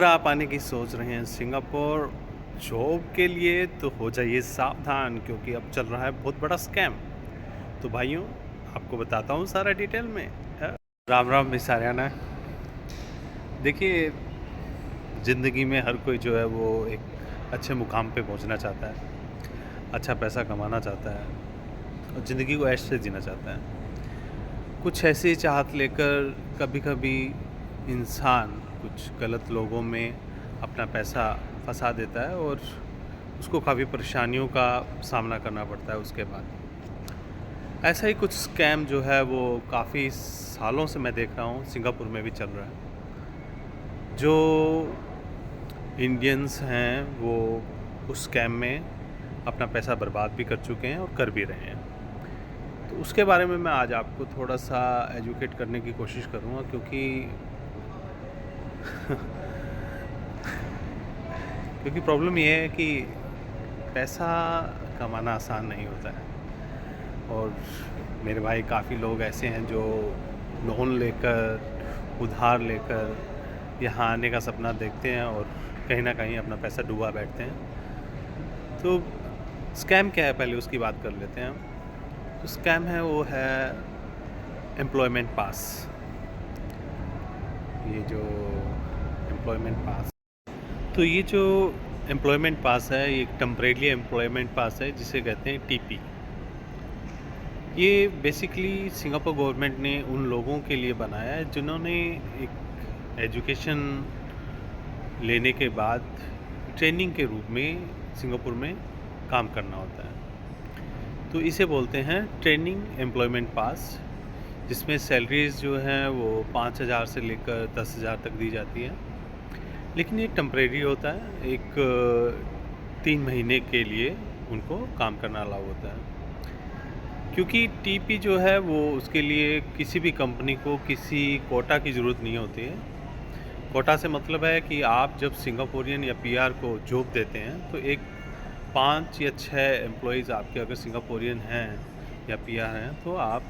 अगर आप आने की सोच रहे हैं सिंगापुर जॉब के लिए तो हो जाइए सावधान क्योंकि अब चल रहा है बहुत बड़ा स्कैम। तो भाइयों, आपको बताता हूँ सारा डिटेल में। Ram Ram miss Aryna. देखिए, ज़िंदगी में हर कोई जो है वो एक अच्छे मुकाम पे पहुँचना चाहता है, अच्छा पैसा कमाना चाहता है और ज़िंदगी को ऐश से जीना चाहता है। कुछ ऐसी चाहत लेकर कभी कभी इंसान कुछ गलत लोगों में अपना पैसा फंसा देता है और उसको काफ़ी परेशानियों का सामना करना पड़ता है उसके बाद। ऐसा ही कुछ स्कैम जो है वो काफ़ी सालों से मैं देख रहा हूँ सिंगापुर में भी चल रहा है। जो इंडियंस हैं वो उस स्कैम में अपना पैसा बर्बाद भी कर चुके हैं और कर भी रहे हैं। तो उसके बारे में मैं आज आपको थोड़ा सा एजुकेट करने की कोशिश करूँगा क्योंकि क्योंकि प्रॉब्लम ये है कि पैसा कमाना आसान नहीं होता है। और मेरे भाई काफ़ी लोग ऐसे हैं जो लोन लेकर, उधार लेकर यहाँ आने का सपना देखते हैं और कहीं ना कहीं अपना पैसा डुबा बैठते हैं। तो स्कैम क्या है, पहले उसकी बात कर लेते हैं हम। तो स्कैम है वो है एम्प्लॉयमेंट पास। ये जो एम्प्लॉयमेंट पास, तो ये जो एम्प्लॉयमेंट पास है ये एक टेम्परेरी एम्प्लॉयमेंट पास है जिसे कहते हैं टीपी। ये बेसिकली सिंगापुर गवर्नमेंट ने उन लोगों के लिए बनाया है जिन्होंने एक एजुकेशन लेने के बाद ट्रेनिंग के रूप में सिंगापुर में काम करना होता है। तो इसे बोलते हैं ट्रेनिंग एम्प्लॉयमेंट पास, जिसमें सैलरीज जो हैं वो 5,000 से लेकर 10,000 तक दी जाती है। लेकिन ये टेम्परेरी होता है, एक 3 महीने के लिए उनको काम करना अलाउ होता है। क्योंकि टीपी जो है वो उसके लिए किसी भी कंपनी को किसी कोटा की ज़रूरत नहीं होती है। कोटा से मतलब है कि आप जब सिंगापुरियन या पीआर को जॉब देते हैं तो एक 5 या 6 एम्प्लॉयज़ आपके अगर सिंगापुरियन हैं या पीआर हैं तो आप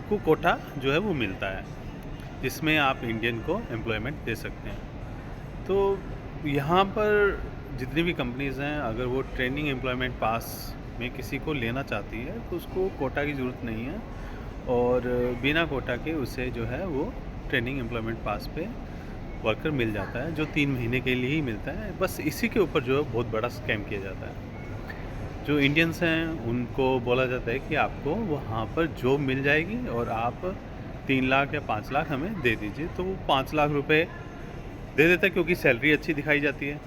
को कोटा जो है वो मिलता है, जिसमें आप इंडियन को एम्प्लॉयमेंट दे सकते हैं। तो यहाँ पर जितनी भी कंपनीज़ हैं, अगर वो ट्रेनिंग एम्प्लॉयमेंट पास में किसी को लेना चाहती है तो उसको कोटा की ज़रूरत नहीं है और बिना कोटा के उसे जो है वो ट्रेनिंग एम्प्लॉयमेंट पास पे वर्कर मिल जाता है, जो 3 महीने के लिए ही मिलता है। बस इसी के ऊपर जो है बहुत बड़ा स्कैम किया जाता है। जो इंडियंस हैं उनको बोला जाता है कि आपको वहाँ पर जॉब मिल जाएगी और आप 3 लाख या 5 लाख हमें दे दीजिए। तो वो 5 लाख रुपए दे देता है क्योंकि सैलरी अच्छी दिखाई जाती है,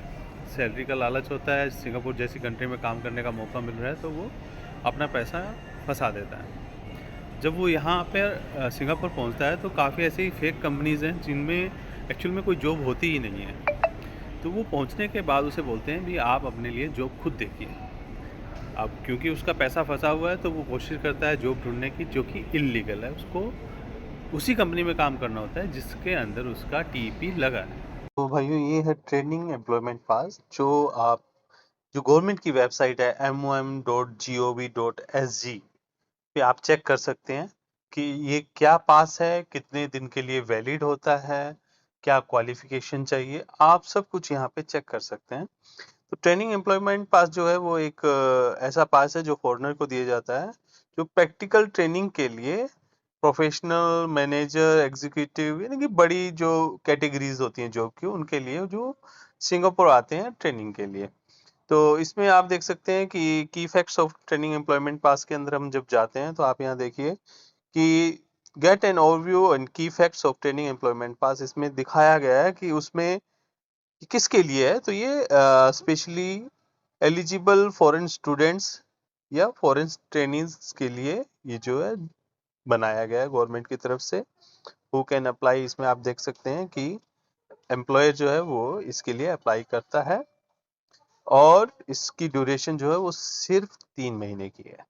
सैलरी का लालच होता है, सिंगापुर जैसी कंट्री में काम करने का मौका मिल रहा है तो वो अपना पैसा फंसा देता है। जब वो यहाँ पर सिंगापुर पहुँचता है तो काफ़ी ऐसी फेक कंपनीज़ हैं जिनमें एक्चुअल में कोई जॉब होती ही नहीं है। तो वो पहुँचने के बाद उसे बोलते हैं भी आप अपने लिए जॉब खुद देखिए। अब क्योंकि उसका पैसा फंसा हुआ है तो वो कोशिश करता है जॉब ढूंढने की जो कि इल्लीगल है। उसको उसी कंपनी में काम करना होता है जिसके अंदर उसका टीपी लगा है। तो भाइयों, ये है ट्रेनिंग एम्प्लॉयमेंट पास, जो आप जो गवर्नमेंट की वेबसाइट है MOM.gov.sg पे आप चेक कर सकते हैं कि ये क्या पास है, कितने दिन के लिए वैलिड होता है, क्या क्वालिफिकेशन चाहिए, आप सब कुछ यहाँ पे चेक कर सकते हैं। तो ट्रेनिंग एम्प्लॉयमेंट पास जो है वो एक ऐसा पास है जो फॉरेनर को दिया जाता है, जो प्रैक्टिकल ट्रेनिंग के लिए प्रोफेशनल, मैनेजर, एग्जीक्यूटिव, यानी कि बड़ी जो कैटेगरीज होती हैं जॉब की, उनके लिए जो सिंगापुर आते हैं ट्रेनिंग के लिए। तो इसमें आप देख सकते हैं कि की फैक्ट्स ऑफ ट्रेनिंग एम्प्लॉयमेंट पास के अंदर हम जब जाते हैं तो आप यहाँ देखिए कि गेट एन ओवरव्यू एंड की फैक्ट्स ऑफ ट्रेनिंग एम्प्लॉयमेंट पास, इसमें दिखाया गया है कि उसमें ये किसके लिए है। तो ये स्पेशली एलिजिबल फॉरेन स्टूडेंट्स या फॉरेन ट्रेनीज के लिए ये जो है बनाया गया है गवर्नमेंट की तरफ से। हु कैन अप्लाई, इसमें आप देख सकते हैं कि एम्प्लॉयर जो है वो इसके लिए अप्लाई करता है और इसकी ड्यूरेशन जो है वो सिर्फ 3 महीने की है।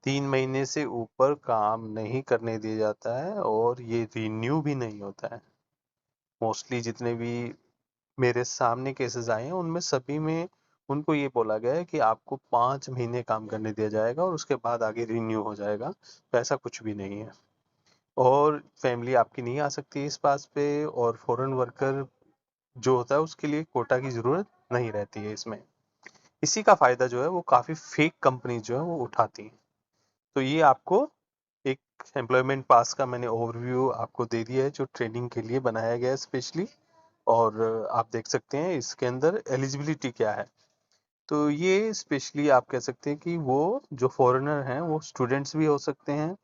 3 महीने से ऊपर काम नहीं करने दिया जाता है और ये रिन्यू भी नहीं होता है। मोस्टली जितने भी मेरे सामने केसेस आए हैं उनमें सभी में उनको ये बोला गया है कि आपको 5 महीने काम करने दिया जाएगा और उसके बाद आगे रिन्यू हो जाएगा। तो ऐसा कुछ भी नहीं है। और फैमिली आपकी नहीं आ सकती है इस पास पे, और फॉरेन वर्कर जो होता है उसके लिए कोटा की ज़रूरत नहीं रहती है इसमें। इसी का फ़ायदा जो है वो काफ़ी फेक कंपनी जो है वो उठाती हैं। तो ये आपको एक एम्प्लॉयमेंट पास का मैंने ओवरव्यू आपको दे दिया है, जो ट्रेनिंग के लिए बनाया गया है स्पेशली। और आप देख सकते हैं इसके अंदर एलिजिबिलिटी क्या है। तो ये स्पेशली आप कह सकते हैं कि वो जो फॉरेनर हैं वो स्टूडेंट्स भी हो सकते हैं।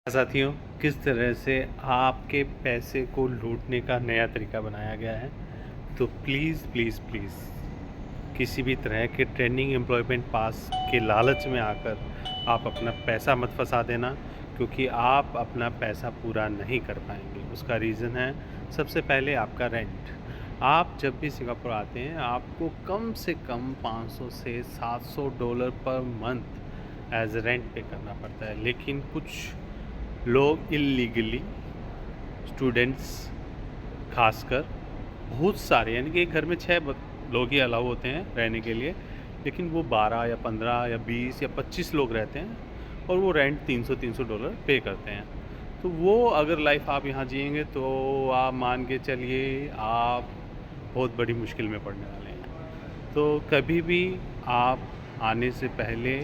साथियों, किस तरह से आपके पैसे को लूटने का नया तरीका बनाया गया है। तो प्लीज़ प्लीज़ प्लीज़ किसी भी तरह के ट्रेनिंग एम्प्लॉयमेंट पास के लालच में आकर आप अपना पैसा मत फंसा देना, क्योंकि आप अपना पैसा पूरा नहीं कर पाएंगे। उसका रीज़न है सबसे पहले आपका रेंट। आप जब भी सिंगापुर आते हैं आपको कम से कम 500 से $700 पर मंथ एज रेंट पे करना पड़ता है। लेकिन कुछ लोग इलीगली, स्टूडेंट्स खासकर, बहुत सारे, यानी कि एक घर में 6 लोग ही अलाउ होते हैं रहने के लिए, लेकिन वो 12 या 15 या 20 या 25 लोग रहते हैं और वो रेंट $300 पे करते हैं। तो वो अगर लाइफ आप यहाँ जिएंगे तो आप मान के चलिए आप बहुत बड़ी मुश्किल में पड़ने वाले हैं। तो कभी भी आप आने से पहले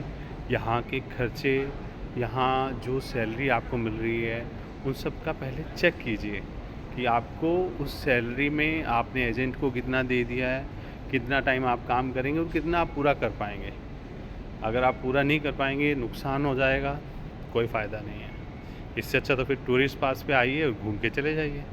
यहाँ के खर्चे, यहाँ जो सैलरी आपको मिल रही है, उन सब का पहले चेक कीजिए कि आपको उस सैलरी में आपने एजेंट को कितना दे दिया है, कितना टाइम आप काम करेंगे और कितना आप पूरा कर पाएंगे। अगर आप पूरा नहीं कर पाएंगे, नुकसान हो जाएगा, कोई फ़ायदा नहीं है। इससे अच्छा तो फिर टूरिस्ट पास पे आइए और घूम के चले जाइए।